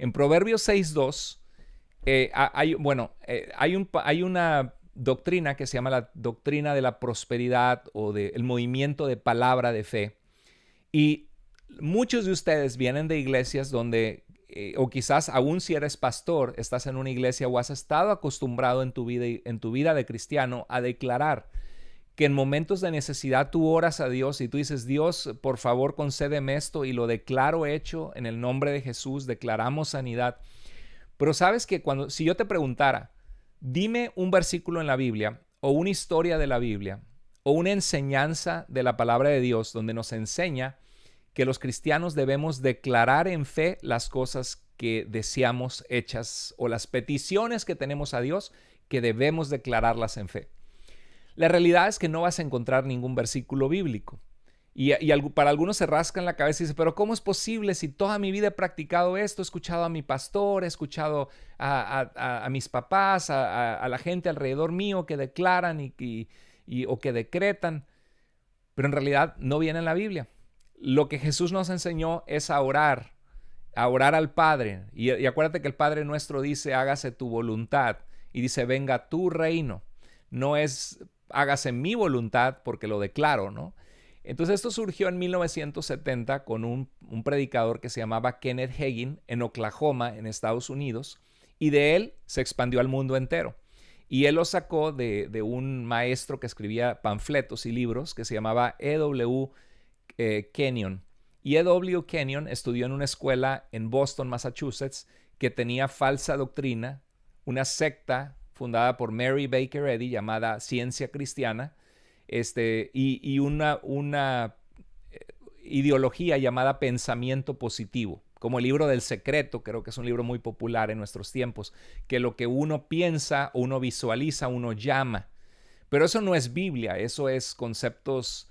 En Proverbios 6:2, hay una doctrina que se llama la doctrina de la prosperidad o del movimiento de palabra de fe. Y muchos de ustedes vienen de iglesias donde, o quizás aún si eres pastor, estás en una iglesia o has estado acostumbrado en tu vida de cristiano a declarar que en momentos de necesidad tú oras a Dios y tú dices, Dios, por favor concédeme esto y lo declaro hecho en el nombre de Jesús, declaramos sanidad. Pero sabes que si yo te preguntara, dime un versículo en la Biblia o una historia de la Biblia o una enseñanza de la palabra de Dios donde nos enseña que los cristianos debemos declarar en fe las cosas que deseamos hechas o las peticiones que tenemos a Dios que debemos declararlas en fe. La realidad es que no vas a encontrar ningún versículo bíblico. Para algunos se rascan la cabeza y dicen, pero ¿cómo es posible si toda mi vida he practicado esto? He escuchado a mi pastor, he escuchado a mis papás, a la gente alrededor mío que declaran o que decretan, pero en realidad no viene en la Biblia. Lo que Jesús nos enseñó es a orar al Padre. Y acuérdate que el Padre nuestro dice, hágase tu voluntad. Y dice, venga tu reino. No es, hágase mi voluntad porque lo declaro, ¿no? Entonces esto surgió en 1970 con un predicador que se llamaba Kenneth Hagin en Oklahoma, en Estados Unidos. Y de él se expandió al mundo entero. Y él lo sacó de un maestro que escribía panfletos y libros que se llamaba E.W. Kenyon. Y E.W. Kenyon estudió en una escuela en Boston, Massachusetts, que tenía falsa doctrina, una secta fundada por Mary Baker Eddy llamada Ciencia Cristiana, y una ideología llamada pensamiento positivo, como el libro del secreto, creo que es un libro muy popular en nuestros tiempos, que lo que uno piensa, uno visualiza, uno llama. Pero eso no es Biblia, eso es conceptos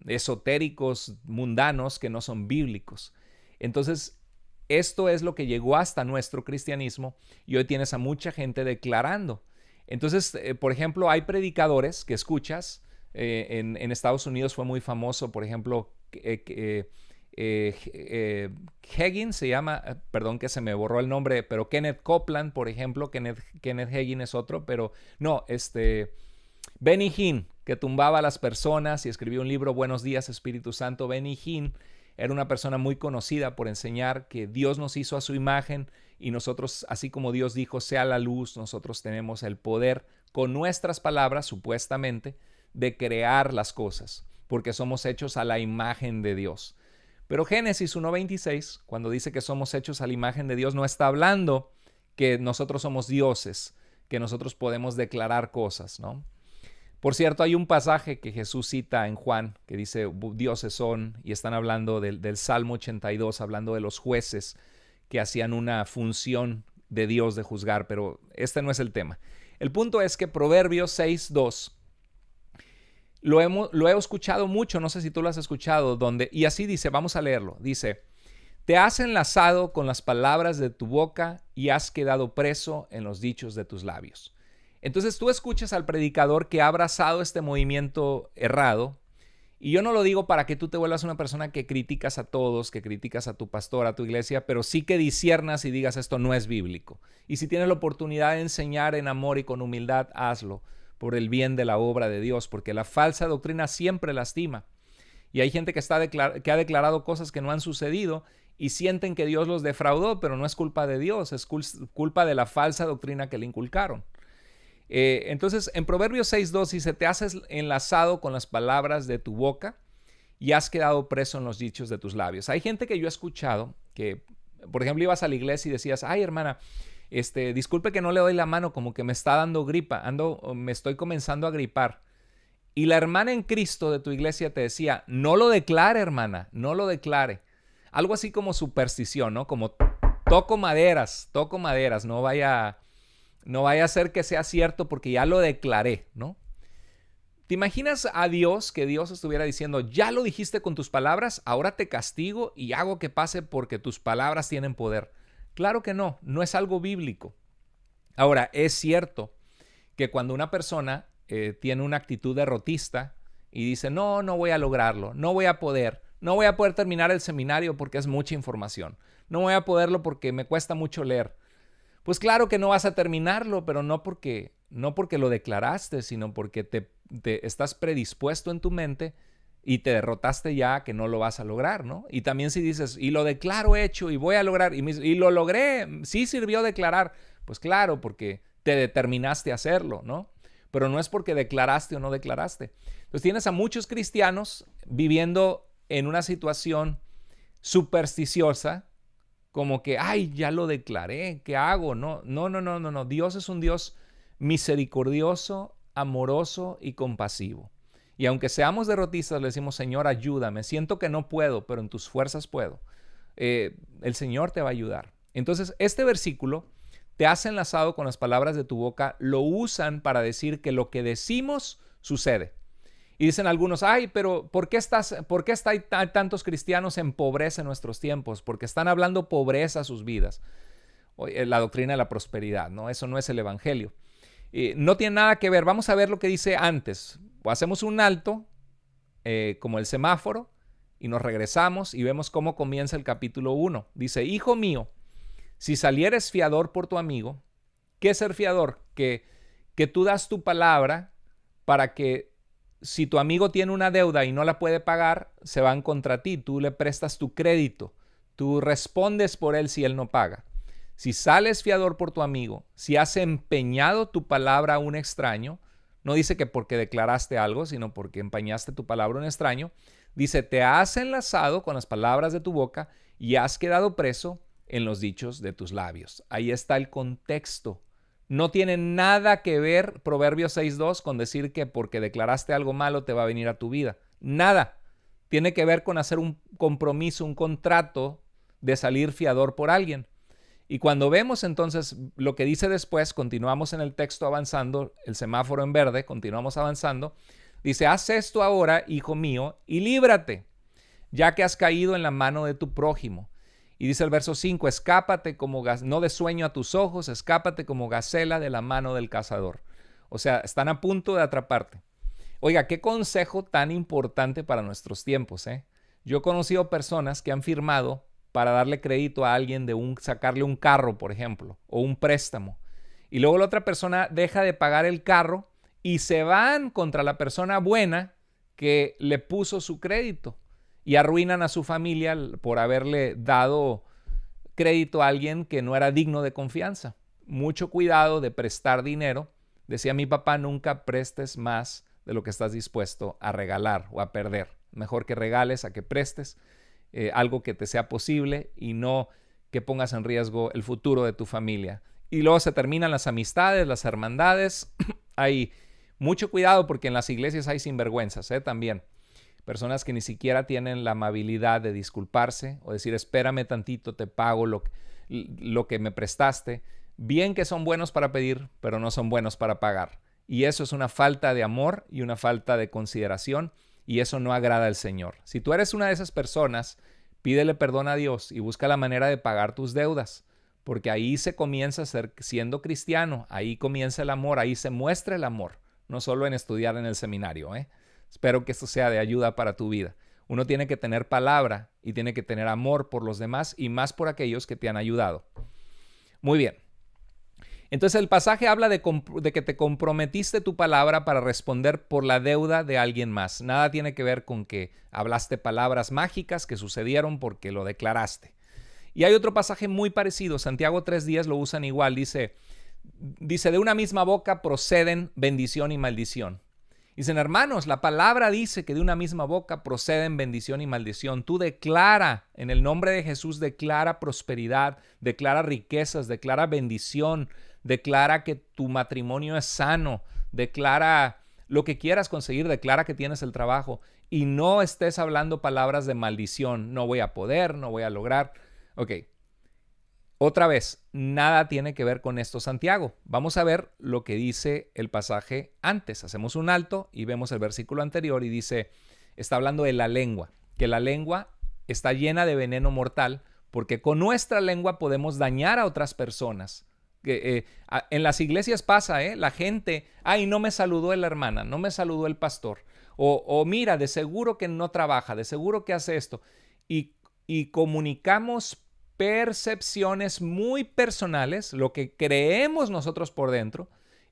esotéricos, mundanos, que no son bíblicos. Entonces, esto es lo que llegó hasta nuestro cristianismo y hoy tienes a mucha gente declarando. Entonces, por ejemplo, hay predicadores que escuchas, en Estados Unidos fue muy famoso, por ejemplo, Hagin se llama, perdón que se me borró el nombre, pero Kenneth Copeland, por ejemplo, Kenneth Hagin es otro, pero no, Benny Hinn, que tumbaba a las personas y escribió un libro, Buenos días, Espíritu Santo. Benny Hinn era una persona muy conocida por enseñar que Dios nos hizo a su imagen y nosotros, así como Dios dijo, sea la luz, nosotros tenemos el poder con nuestras palabras, supuestamente, de crear las cosas, porque somos hechos a la imagen de Dios. Pero Génesis 1:26, cuando dice que somos hechos a la imagen de Dios, no está hablando que nosotros somos dioses, que nosotros podemos declarar cosas, ¿no? Por cierto, hay un pasaje que Jesús cita en Juan que dice, dioses son, y están hablando del Salmo 82, hablando de los jueces que hacían una función de Dios de juzgar, pero este no es el tema. El punto es que Proverbios 6:2 lo he escuchado mucho, no sé si tú lo has escuchado, y así dice, vamos a leerlo, dice, te has enlazado con las palabras de tu boca y has quedado preso en los dichos de tus labios. Entonces tú escuchas al predicador que ha abrazado este movimiento errado, y yo no lo digo para que tú te vuelvas una persona que criticas a todos, que criticas a tu pastor, a tu iglesia, pero sí que disciernas y digas esto no es bíblico. Y si tienes la oportunidad de enseñar en amor y con humildad, hazlo por el bien de la obra de Dios, porque la falsa doctrina siempre lastima. Y hay gente que ha declarado cosas que no han sucedido y sienten que Dios los defraudó, pero no es culpa de Dios, es culpa de la falsa doctrina que le inculcaron. Entonces, en Proverbios 6:2 dice, te has enlazado con las palabras de tu boca y has quedado preso en los dichos de tus labios. Hay gente que yo he escuchado que, por ejemplo, ibas a la iglesia y decías, ay, hermana, disculpe que no le doy la mano, como que me está dando gripa, me estoy comenzando a gripar. Y la hermana en Cristo de tu iglesia te decía, no lo declare, hermana, no lo declare. Algo así como superstición, ¿no? Como toco maderas, no vaya a ser que sea cierto porque ya lo declaré, ¿no? ¿Te imaginas a Dios, que Dios estuviera diciendo, ya lo dijiste con tus palabras, ahora te castigo y hago que pase porque tus palabras tienen poder? Claro que no, no es algo bíblico. Ahora, es cierto que cuando una persona tiene una actitud derrotista y dice, no voy a lograrlo, no voy a poder terminar el seminario porque es mucha información. no voy a poderlo porque me cuesta mucho leer. Pues claro que no vas a terminarlo, pero no porque lo declaraste, sino porque te estás predispuesto en tu mente y te derrotaste ya que no lo vas a lograr, ¿no? Y también si dices, y lo declaro hecho y voy a lograr, y lo logré, sí sirvió declarar, pues claro, porque te determinaste a hacerlo, ¿no? Pero no es porque declaraste o no declaraste. Entonces tienes a muchos cristianos viviendo en una situación supersticiosa, como que, ay, ya lo declaré, ¿qué hago? No, no, no, no, no, no. Dios es un Dios misericordioso, amoroso y compasivo. Y aunque seamos derrotistas, le decimos, Señor, ayúdame. Siento que no puedo, pero en tus fuerzas puedo. El Señor te va a ayudar. Entonces, este versículo te has enlazado con las palabras de tu boca, lo usan para decir que lo que decimos sucede. Y dicen algunos, ay, pero ¿por qué hay tantos cristianos en pobreza en nuestros tiempos? Porque están hablando pobreza a sus vidas. La doctrina de la prosperidad, ¿no? Eso no es el evangelio. No tiene nada que ver. Vamos a ver lo que dice antes. Hacemos un alto, como el semáforo, y nos regresamos y vemos cómo comienza el capítulo 1. Dice, hijo mío, si salieres fiador por tu amigo, ¿qué es ser fiador? Que tú das tu palabra para que si tu amigo tiene una deuda y no la puede pagar, se van contra ti. Tú le prestas tu crédito. Tú respondes por él si él no paga. Si sales fiador por tu amigo, si has empeñado tu palabra a un extraño, no dice que porque declaraste algo, sino porque empeñaste tu palabra a un extraño, dice, te has enlazado con las palabras de tu boca y has quedado preso en los dichos de tus labios. Ahí está el contexto. No tiene nada que ver Proverbios 6.2 con decir que porque declaraste algo malo te va a venir a tu vida. Nada. Tiene que ver con hacer un compromiso, un contrato de salir fiador por alguien. Y cuando vemos entonces lo que dice después, continuamos en el texto avanzando, el semáforo en verde, continuamos avanzando, dice, haz esto ahora, hijo mío, y líbrate, ya que has caído en la mano de tu prójimo. Y dice el verso 5, escápate no de sueño a tus ojos, escápate como gacela de la mano del cazador. O sea, están a punto de atraparte. Oiga, qué consejo tan importante para nuestros tiempos, ¿eh? Yo he conocido personas que han firmado para darle crédito a alguien sacarle un carro, por ejemplo, o un préstamo. Y luego la otra persona deja de pagar el carro y se van contra la persona buena que le puso su crédito y arruinan a su familia por haberle dado crédito a alguien que no era digno de confianza. Mucho cuidado de prestar dinero. Decía mi papá, nunca prestes más de lo que estás dispuesto a regalar o a perder. Mejor que regales a que prestes. Algo que te sea posible y no que pongas en riesgo el futuro de tu familia. Y luego se terminan las amistades, las hermandades. Hay mucho cuidado porque en las iglesias hay sinvergüenzas, también. Personas que ni siquiera tienen la amabilidad de disculparse o decir, espérame tantito, te pago lo que me prestaste. Bien que son buenos para pedir, pero no son buenos para pagar. Y eso es una falta de amor y una falta de consideración. Y eso no agrada al Señor. Si tú eres una de esas personas, pídele perdón a Dios y busca la manera de pagar tus deudas, porque ahí se comienza a ser siendo cristiano, ahí comienza el amor, ahí se muestra el amor, no solo en estudiar en el seminario. Espero que esto sea de ayuda para tu vida. Uno tiene que tener palabra y tiene que tener amor por los demás y más por aquellos que te han ayudado. Muy bien. Entonces el pasaje habla de que te comprometiste tu palabra para responder por la deuda de alguien más. Nada tiene que ver con que hablaste palabras mágicas que sucedieron porque lo declaraste. Y hay otro pasaje muy parecido, Santiago 3:10 lo usan igual, dice, de una misma boca proceden bendición y maldición. Dicen, hermanos, la palabra dice que de una misma boca proceden bendición y maldición. Tú declara, en el nombre de Jesús, declara prosperidad, declara riquezas, declara bendición, declara que tu matrimonio es sano, declara lo que quieras conseguir, declara que tienes el trabajo y no estés hablando palabras de maldición. No voy a poder, no voy a lograr. Ok. Otra vez, nada tiene que ver con esto, Santiago. Vamos a ver lo que dice el pasaje antes. Hacemos un alto y vemos el versículo anterior y dice, está hablando de la lengua, que la lengua está llena de veneno mortal porque con nuestra lengua podemos dañar a otras personas. En las iglesias pasa, la gente, ay, no me saludó la hermana, no me saludó el pastor, o mira, de seguro que no trabaja, de seguro que hace esto. Y comunicamos percepciones muy personales, lo que creemos nosotros por dentro,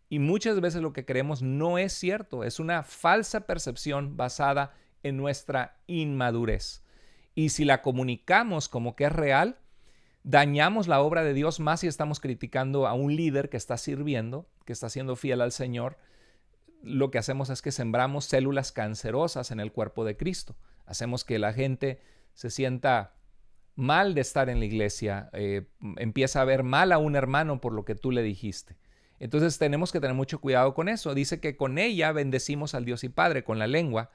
y muchas veces lo que creemos no es cierto, es una falsa percepción basada en nuestra inmadurez. Y si la comunicamos como que es real, dañamos la obra de Dios más si estamos criticando a un líder que está sirviendo, que está siendo fiel al Señor. Lo que hacemos es que sembramos células cancerosas en el cuerpo de Cristo. Hacemos que la gente se sienta mal de estar en la iglesia, empieza a ver mal a un hermano por lo que tú le dijiste. Entonces tenemos que tener mucho cuidado con eso. Dice que con ella bendecimos al Dios y Padre, con la lengua.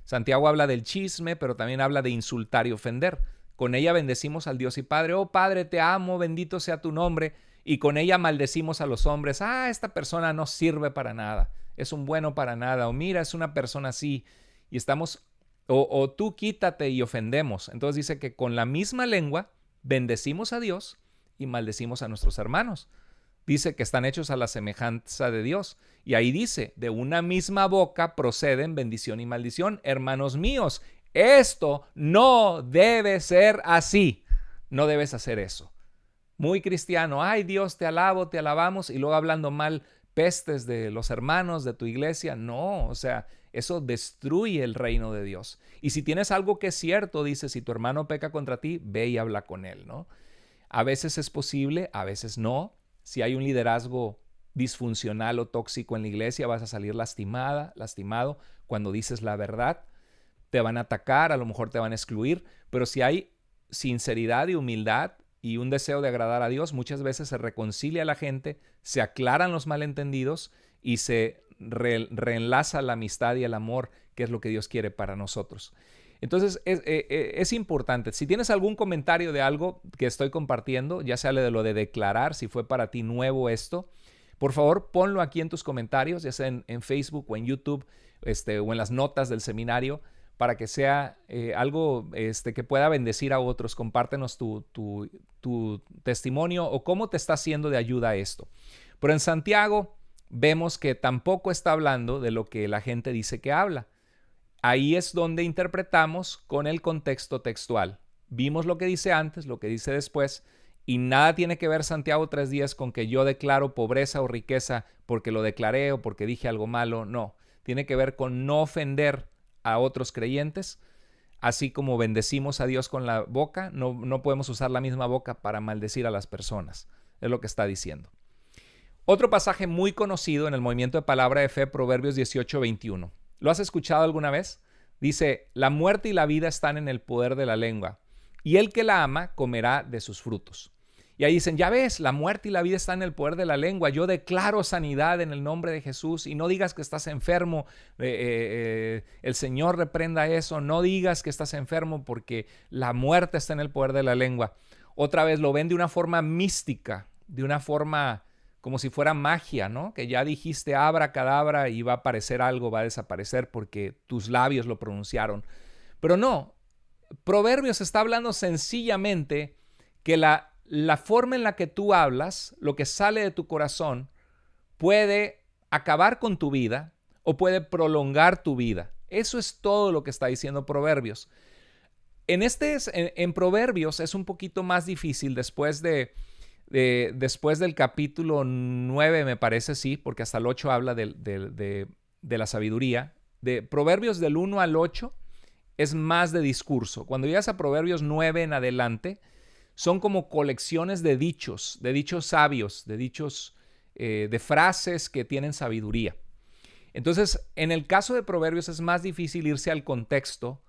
Santiago habla del chisme, pero también habla de insultar y ofender. Con ella bendecimos al Dios y Padre. Oh Padre, te amo, bendito sea tu nombre. Y con ella maldecimos a los hombres. Ah, esta persona no sirve para nada. Es un bueno para nada. O mira, es una persona así. Y estamos, o tú quítate y ofendemos. Entonces dice que con la misma lengua bendecimos a Dios y maldecimos a nuestros hermanos. Dice que están hechos a la semejanza de Dios. Y ahí dice, de una misma boca proceden bendición y maldición. Hermanos míos, esto no debe ser así. No debes hacer eso. Muy cristiano, ay Dios, te alabo, te alabamos, y luego hablando mal pestes de los hermanos de tu iglesia. No, o sea, eso destruye el reino de Dios. Y si tienes algo que es cierto, dice, si tu hermano peca contra ti, ve y habla con él, ¿no? A veces es posible, a veces no. Si hay un liderazgo disfuncional o tóxico en la iglesia, vas a salir lastimado. Cuando dices la verdad, te van a atacar, a lo mejor te van a excluir, pero si hay sinceridad y humildad y un deseo de agradar a Dios, muchas veces se reconcilia a la gente, se aclaran los malentendidos y se reenlaza la amistad y el amor, que es lo que Dios quiere para nosotros. Entonces es importante. Si tienes algún comentario de algo que estoy compartiendo, ya sea de lo de declarar, si fue para ti nuevo esto, por favor ponlo aquí en tus comentarios, ya sea en Facebook o en YouTube, o en las notas del seminario, para que sea algo que pueda bendecir a otros. Compártenos tu testimonio o cómo te está haciendo de ayuda esto. Pero en Santiago vemos que tampoco está hablando de lo que la gente dice que habla. Ahí es donde interpretamos con el contexto textual. Vimos lo que dice antes, lo que dice después, y nada tiene que ver Santiago 3:10 con que yo declaro pobreza o riqueza porque lo declaré o porque dije algo malo. No, tiene que ver con no ofender a otros creyentes. Así como bendecimos a Dios con la boca, no podemos usar la misma boca para maldecir a las personas. Es lo que está diciendo. Otro pasaje muy conocido en el movimiento de palabra de fe, Proverbios 18:21. ¿Lo has escuchado alguna vez? Dice, la muerte y la vida están en el poder de la lengua, y el que la ama comerá de sus frutos. Y ahí dicen, ya ves, la muerte y la vida están en el poder de la lengua. Yo declaro sanidad en el nombre de Jesús, y no digas que estás enfermo. El Señor reprenda eso. No digas que estás enfermo porque la muerte está en el poder de la lengua. Otra vez lo ven de una forma mística, de una forma como si fuera magia, ¿no? Que ya dijiste abracadabra y va a aparecer algo, va a desaparecer porque tus labios lo pronunciaron. Pero no, Proverbios está hablando sencillamente que la forma en la que tú hablas, lo que sale de tu corazón, puede acabar con tu vida o puede prolongar tu vida. Eso es todo lo que está diciendo Proverbios. En Proverbios es un poquito más difícil después del capítulo 9, me parece, sí, porque hasta el 8 habla de la sabiduría. De Proverbios del 1 al 8 es más de discurso. Cuando llegas a Proverbios 9 en adelante, son como colecciones de dichos sabios, de dichos, de frases que tienen sabiduría. Entonces, en el caso de Proverbios es más difícil irse al contexto,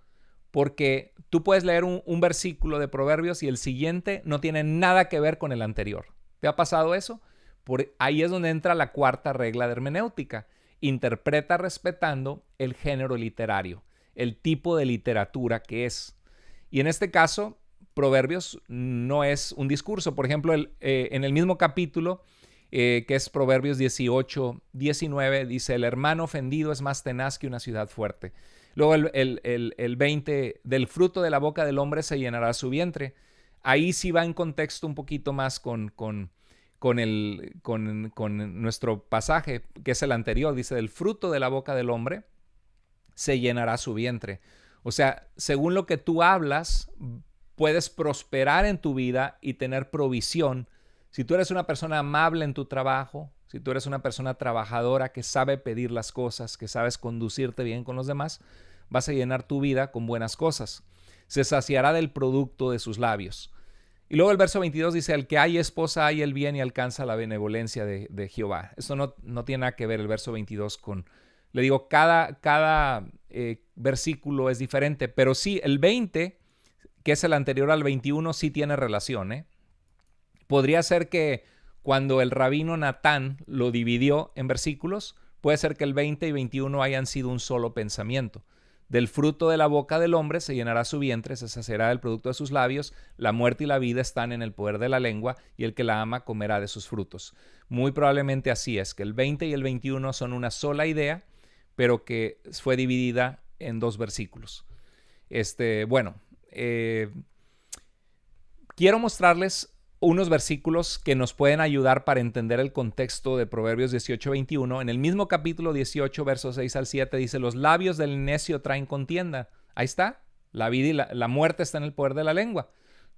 porque tú puedes leer un versículo de Proverbios y el siguiente no tiene nada que ver con el anterior. ¿Te ha pasado eso? Ahí es donde entra la cuarta regla de hermenéutica. Interpreta respetando el género literario, el tipo de literatura que es. Y en este caso, Proverbios no es un discurso. Por ejemplo, en el mismo capítulo, que es Proverbios 18:19, dice, el hermano ofendido es más tenaz que una ciudad fuerte. Luego el 20, del fruto de la boca del hombre se llenará su vientre. Ahí sí va en contexto un poquito más con nuestro pasaje, que es el anterior. Dice, del fruto de la boca del hombre se llenará su vientre. O sea, según lo que tú hablas, puedes prosperar en tu vida y tener provisión. Si tú eres una persona amable en tu trabajo, si tú eres una persona trabajadora que sabe pedir las cosas, que sabes conducirte bien con los demás, vas a llenar tu vida con buenas cosas. Se saciará del producto de sus labios. Y luego el verso 22 dice, el que hay esposa hay el bien y alcanza la benevolencia de Jehová. Esto no tiene nada que ver el verso 22 con... Le digo, cada versículo es diferente, pero sí, el 20, que es el anterior al 21, sí tiene relación, ¿eh? Podría ser que cuando el rabino Natán lo dividió en versículos, puede ser que el 20 y 21 hayan sido un solo pensamiento. Del fruto de la boca del hombre se llenará su vientre, se saciará del producto de sus labios, la muerte y la vida están en el poder de la lengua, y el que la ama comerá de sus frutos. Muy probablemente así es, que el 20 y el 21 son una sola idea, pero que fue dividida en dos versículos. Quiero mostrarles unos versículos que nos pueden ayudar para entender el contexto de Proverbios 18-21. En el mismo capítulo 18, versos 6 al 7, dice, los labios del necio traen contienda. Ahí está, la vida y la muerte está en el poder de la lengua.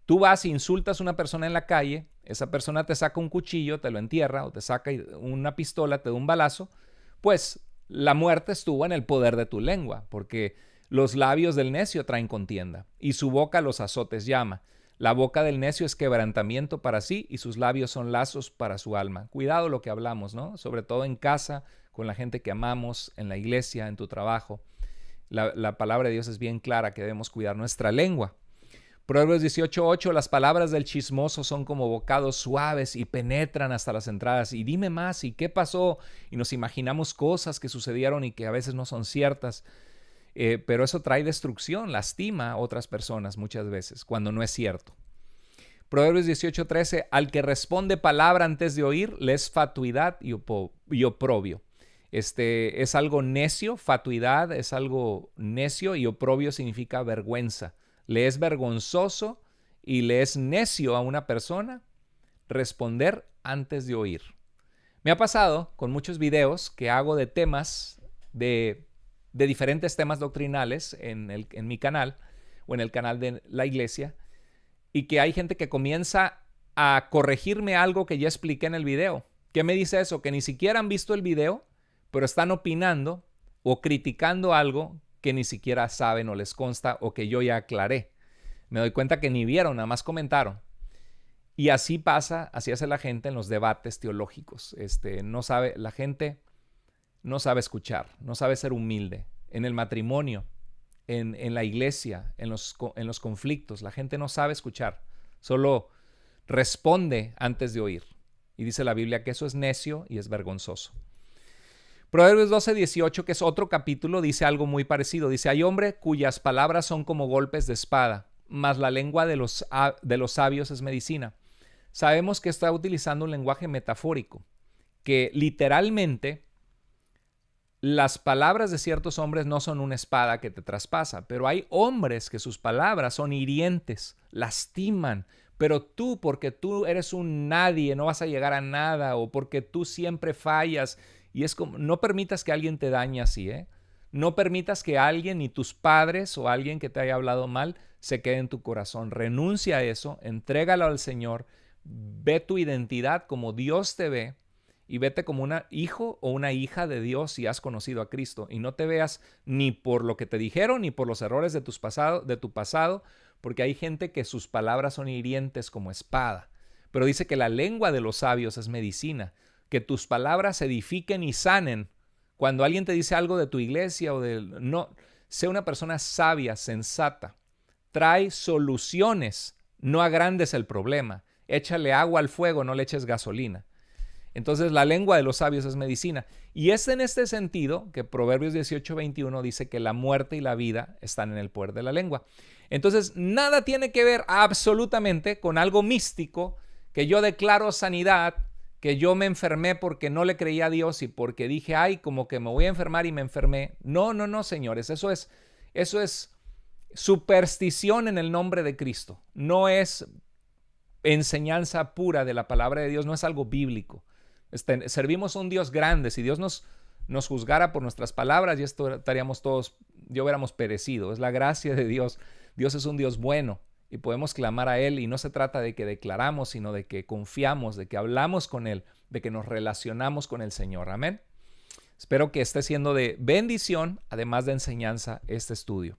Tú vas e insultas a una persona en la calle, esa persona te saca un cuchillo, te lo entierra, o te saca una pistola, te da un balazo, pues la muerte estuvo en el poder de tu lengua, porque los labios del necio traen contienda, y su boca los azotes llama. La boca del necio es quebrantamiento para sí, y sus labios son lazos para su alma. Cuidado lo que hablamos, ¿no? Sobre todo en casa, con la gente que amamos, en la iglesia, en tu trabajo. La palabra de Dios es bien clara que debemos cuidar nuestra lengua. Proverbios 18:8, las palabras del chismoso son como bocados suaves y penetran hasta las entradas. Y dime más, ¿y qué pasó? Y nos imaginamos cosas que sucedieron y que a veces no son ciertas. Pero eso trae destrucción, lastima a otras personas muchas veces, cuando no es cierto. Proverbios 18:13, al que responde palabra antes de oír, le es fatuidad y oprobio. Es algo necio, fatuidad es algo necio, y oprobio significa vergüenza. Le es vergonzoso y le es necio a una persona responder antes de oír. Me ha pasado con muchos videos que hago de temas de diferentes temas doctrinales en mi canal o en el canal de la iglesia, y que hay gente que comienza a corregirme algo que ya expliqué en el video. ¿Qué me dice eso? Que ni siquiera han visto el video, pero están opinando o criticando algo que ni siquiera saben o les consta o que yo ya aclaré. Me doy cuenta que ni vieron, nada más comentaron. Y así pasa, así hace la gente en los debates teológicos. La gente no sabe escuchar, no sabe ser humilde. En el matrimonio, en la iglesia, en los conflictos, la gente no sabe escuchar, solo responde antes de oír. Y dice la Biblia que eso es necio y es vergonzoso. Proverbios 12:18, que es otro capítulo, dice algo muy parecido. Dice, hay hombre cuyas palabras son como golpes de espada, mas la lengua de los sabios es medicina. Sabemos que está utilizando un lenguaje metafórico, que literalmente las palabras de ciertos hombres no son una espada que te traspasa, pero hay hombres que sus palabras son hirientes, lastiman, pero tú, porque tú eres un nadie, no vas a llegar a nada, o porque tú siempre fallas, y es como, no permitas que alguien te dañe así, ¿eh? No permitas que alguien, ni tus padres o alguien que te haya hablado mal, se quede en tu corazón. Renuncia a eso, entrégalo al Señor, ve tu identidad como Dios te ve, y vete como un hijo o una hija de Dios si has conocido a Cristo, y no te veas ni por lo que te dijeron ni por los errores de tu pasado, porque hay gente que sus palabras son hirientes como espada. Pero dice que la lengua de los sabios es medicina, que tus palabras edifiquen y sanen. Cuando alguien te dice algo de tu iglesia sé una persona sabia, sensata, trae soluciones, no agrandes el problema. Échale agua al fuego, no le eches gasolina. Entonces la lengua de los sabios es medicina. Y es en este sentido que Proverbios 18:21 dice que la muerte y la vida están en el poder de la lengua. Entonces nada tiene que ver absolutamente con algo místico, que yo declaro sanidad, que yo me enfermé porque no le creía a Dios y porque dije, ay, como que me voy a enfermar y me enfermé. No, señores, eso es superstición en el nombre de Cristo. No es enseñanza pura de la palabra de Dios, no es algo bíblico. Servimos a un Dios grande. Si Dios nos juzgara por nuestras palabras, ya estaríamos todos, ya hubiéramos perecido. Es la gracia de Dios. Dios es un Dios bueno. y podemos clamar a Él, y no se trata de que declaramos, sino de que confiamos, de que hablamos con Él, de que nos relacionamos con el Señor. Amén. Espero que esté siendo de bendición, además de enseñanza, este estudio.